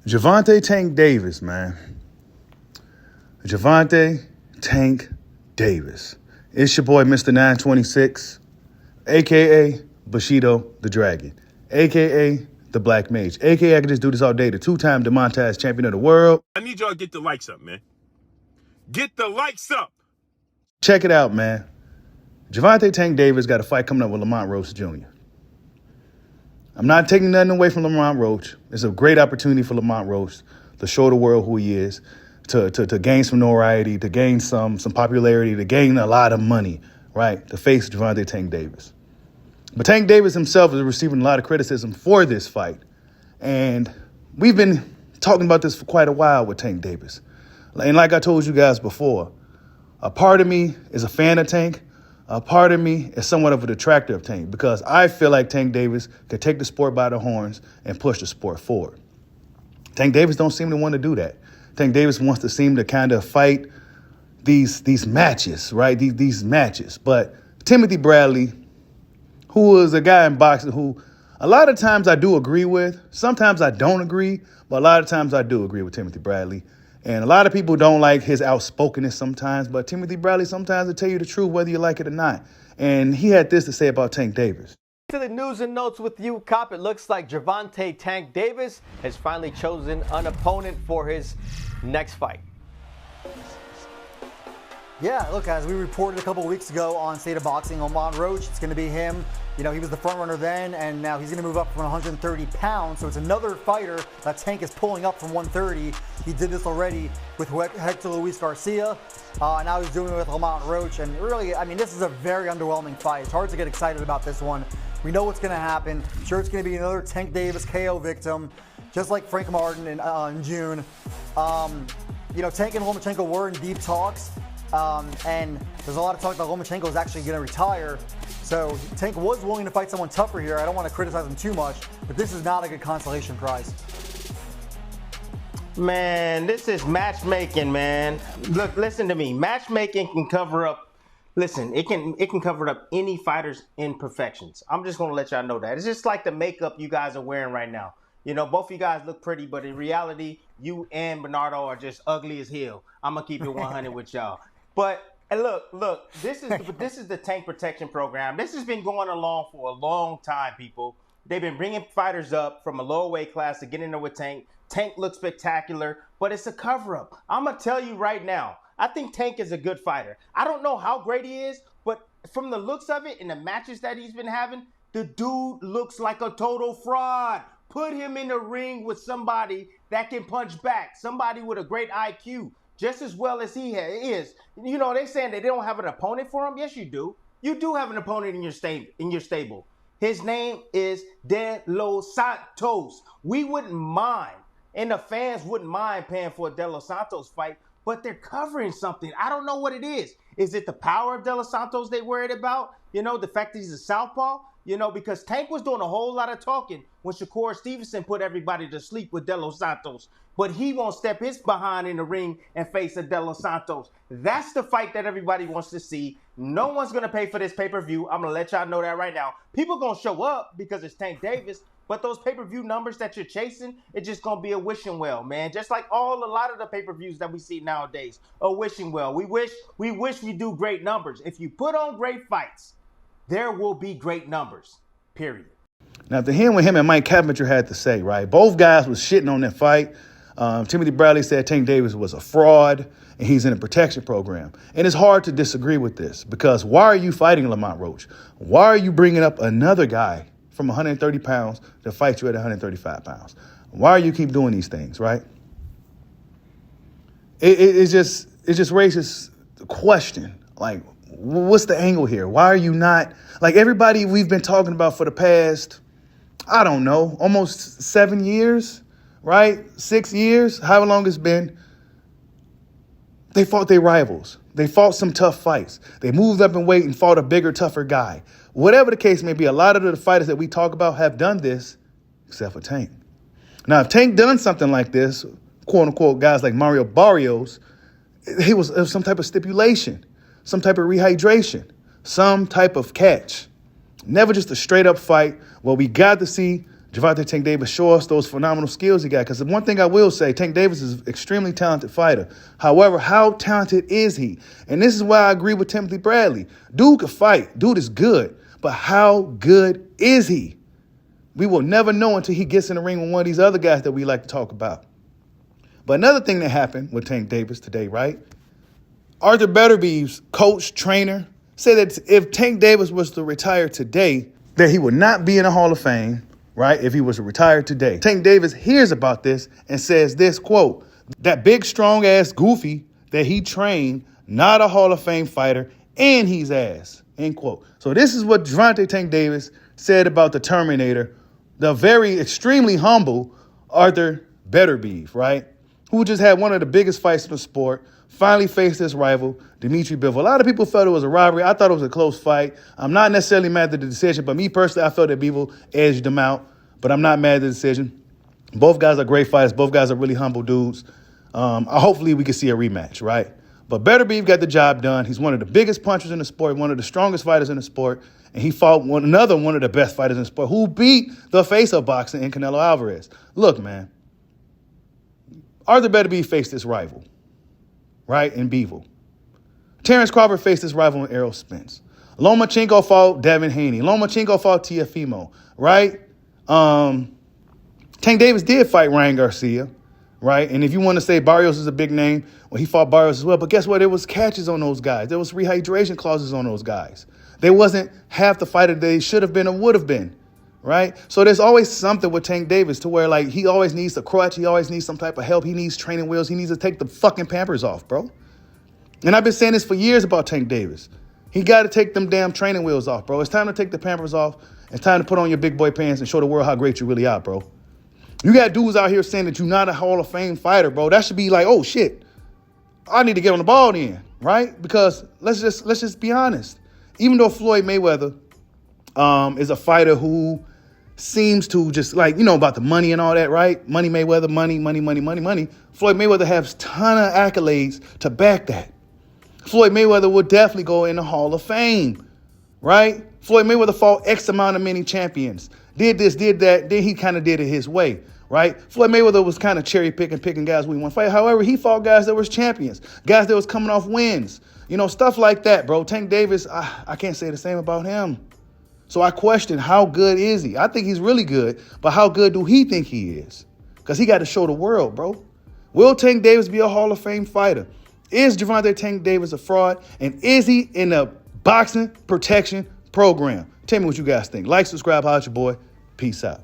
Gervonta Tank Davis, man. Gervonta Tank Davis. It's your boy, Mr. 926, a.k.a. Bushido the Dragon, a.k.a. the Black Mage, a.k.a. I can just do this all day, the two-time demonetized champion of the world. I need y'all to get the likes up, man. Get the likes up. Check it out, man. Gervonta Tank Davis got a fight coming up with Lamont Roach Jr. I'm not taking nothing away from Lamont Roach. It's a great opportunity for Lamont Roach to show the world who he is, to gain some notoriety, to gain some popularity, to gain a lot of money, right, to face Gervonta Tank Davis. But Tank Davis himself is receiving a lot of criticism for this fight. And we've been talking about this for quite a while with Tank Davis. And like I told you guys before, a part of me is a fan of Tank. A part of me is somewhat of a detractor of Tank because I feel like Tank Davis could take the sport by the horns and push the sport forward. Tank Davis don't seem to want to do that. Tank Davis wants to seem to kind of fight these matches, right? These matches. But Timothy Bradley, who is a guy in boxing who a lot of times I do agree with, sometimes I don't agree, but a lot of times I do agree with Timothy Bradley. And a lot of people don't like his outspokenness sometimes, but Timothy Bradley sometimes will tell you the truth whether you like it or not. And he had this to say about Tank Davis. To the news and notes with you, Cop. It looks like Gervonta Tank Davis has finally chosen an opponent for his next fight. Yeah, look, as we reported a couple weeks ago on State of Boxing, Lamont Roach, it's going to be him. You know, he was the front runner then, and now he's going to move up from 130 pounds. So it's another fighter that Tank is pulling up from 130. He did this already with Hector Luis Garcia. Now he's doing it with Lamont Roach. And really, I mean, this is a very underwhelming fight. It's hard to get excited about this one. We know what's going to happen. Sure, it's going to be another Tank Davis KO victim, just like Frank Martin in June. You know, Tank and Lomachenko were in deep talks. And there's a lot of talk that Lomachenko is actually going to retire. So Tank was willing to fight someone tougher here. I don't want to criticize him too much, but this is not a good consolation prize. Man, this is matchmaking, man. Look, listen to me. Matchmaking can cover up. Listen, it can cover up any fighter's imperfections. I'm just gonna let y'all know that. It's just like the makeup you guys are wearing right now. You know, both of you guys look pretty, but in reality, you and Bernardo are just ugly as hell. I'm gonna keep it 100 with y'all. But and look, this is the Tank Protection Program. This has been going along for a long time, people. They've been bringing fighters up from a lower weight class to get in there with Tank. Tank looks spectacular, but it's a cover-up. I'm gonna tell you right now, I think Tank is a good fighter. I don't know how great he is, but from the looks of it and the matches that he's been having, the dude looks like a total fraud. Put him in the ring with somebody that can punch back, somebody with a great IQ, just as well as he is. You know, they're saying that they don't have an opponent for him. Yes, you do. You do have an opponent in your stable. His name is De Los Santos. We wouldn't mind, and the fans wouldn't mind paying for a De Los Santos fight, but they're covering something. I don't know what it is. Is it the power of De Los Santos they worried about? You know, the fact that he's a southpaw? You know, because Tank was doing a whole lot of talking when Shakur Stevenson put everybody to sleep with De Los Santos. But he won't step his behind in the ring and face a De Los Santos. That's the fight that everybody wants to see. No one's going to pay for this pay-per-view. I'm going to let y'all know that right now. People going to show up because it's Tank Davis. But those pay-per-view numbers that you're chasing, it's just going to be a wishing well, man. Just like a lot of the pay-per-views that we see nowadays, a wishing well. We wish we do great numbers. If you put on great fights, there will be great numbers, period. Now, to hear what him and Mike Cavinger had to say, right? Both guys was shitting on that fight. Timothy Bradley said Tank Davis was a fraud and he's in a protection program. And it's hard to disagree with this because why are you fighting Lamont Roach? Why are you bringing up another guy from 130 pounds to fight you at 135 pounds? Why do you keep doing these things, right? It just raises the question, like, what's the angle here? Why are you not, like everybody we've been talking about for the past, I don't know, almost 7 years, right? 6 years, however long it's been. They fought their rivals. They fought some tough fights. They moved up in weight and fought a bigger, tougher guy. Whatever the case may be, a lot of the fighters that we talk about have done this, except for Tank. Now, if Tank done something like this, quote unquote, guys like Mario Barrios, it was some type of stipulation, some type of rehydration, some type of catch. Never just a straight up fight. Well, we got to see Gervonta Tank Davis show us those phenomenal skills he got. Because the one thing I will say, Tank Davis is an extremely talented fighter. However, how talented is he? And this is why I agree with Timothy Bradley. Dude can fight. Dude is good. But how good is he? We will never know until he gets in the ring with one of these other guys that we like to talk about. But another thing that happened with Tank Davis today, right? Artur Beterbeiv's coach, trainer, said that if Tank Davis was to retire today, that he would not be in the Hall of Fame, right, if he was to retire today. Tank Davis hears about this and says this, quote, that big, strong-ass goofy that he trained, not a Hall of Fame fighter, and he's ass, end quote. So this is what Gervonta Tank Davis said about the Terminator, the very extremely humble Artur Beterbeiv, right, who just had one of the biggest fights in the sport, finally faced his rival, Dimitri Bivol. A lot of people felt it was a robbery. I thought it was a close fight. I'm not necessarily mad at the decision, but me personally, I felt that Bivol edged him out, but I'm not mad at the decision. Both guys are great fighters. Both guys are really humble dudes. Hopefully we can see a rematch, right? But Beterbeiv got the job done. He's one of the biggest punchers in the sport, one of the strongest fighters in the sport, and he fought another one of the best fighters in the sport who beat the face of boxing in Canelo Alvarez. Look, man, Artur Beterbeiv faced his rival, right, in Bivol. Terrence Crawford faced his rival in Errol Spence. Lomachenko fought Devin Haney. Lomachenko fought Teofimo, right? Tank Davis did fight Ryan Garcia, right? And if you want to say Barrios is a big name, well, he fought Barrios as well. But guess what? There was catches on those guys. There was rehydration clauses on those guys. They wasn't half the fighter they should have been or would have been, right? So there's always something with Tank Davis to where, like, he always needs a crutch. He always needs some type of help. He needs training wheels. He needs to take the fucking Pampers off, bro. And I've been saying this for years about Tank Davis. He got to take them damn training wheels off, bro. It's time to take the Pampers off. It's time to put on your big boy pants and show the world how great you really are, bro. You got dudes out here saying that you're not a Hall of Fame fighter, bro. That should be like, oh, shit. I need to get on the ball then, right? Because let's just be honest. Even though Floyd Mayweather is a fighter who seems to just, like, you know, about the money and all that, right? Money Mayweather, money. Floyd Mayweather has a ton of accolades to back that. Floyd Mayweather would definitely go in the Hall of Fame, right? Floyd Mayweather fought X amount of many champions. Did this, did that, then he kind of did it his way, right? Floyd Mayweather was kind of cherry picking guys we want to fight. However, he fought guys that was champions, guys that was coming off wins, you know, stuff like that, bro. Tank Davis, I can't say the same about him. So I question, how good is he? I think he's really good, but how good do he think he is? Because he got to show the world, bro. Will Tank Davis be a Hall of Fame fighter? Is Gervonta Tank Davis a fraud? And is he in the boxing protection program? Tell me what you guys think. Like, subscribe, holla at your boy. Peace out.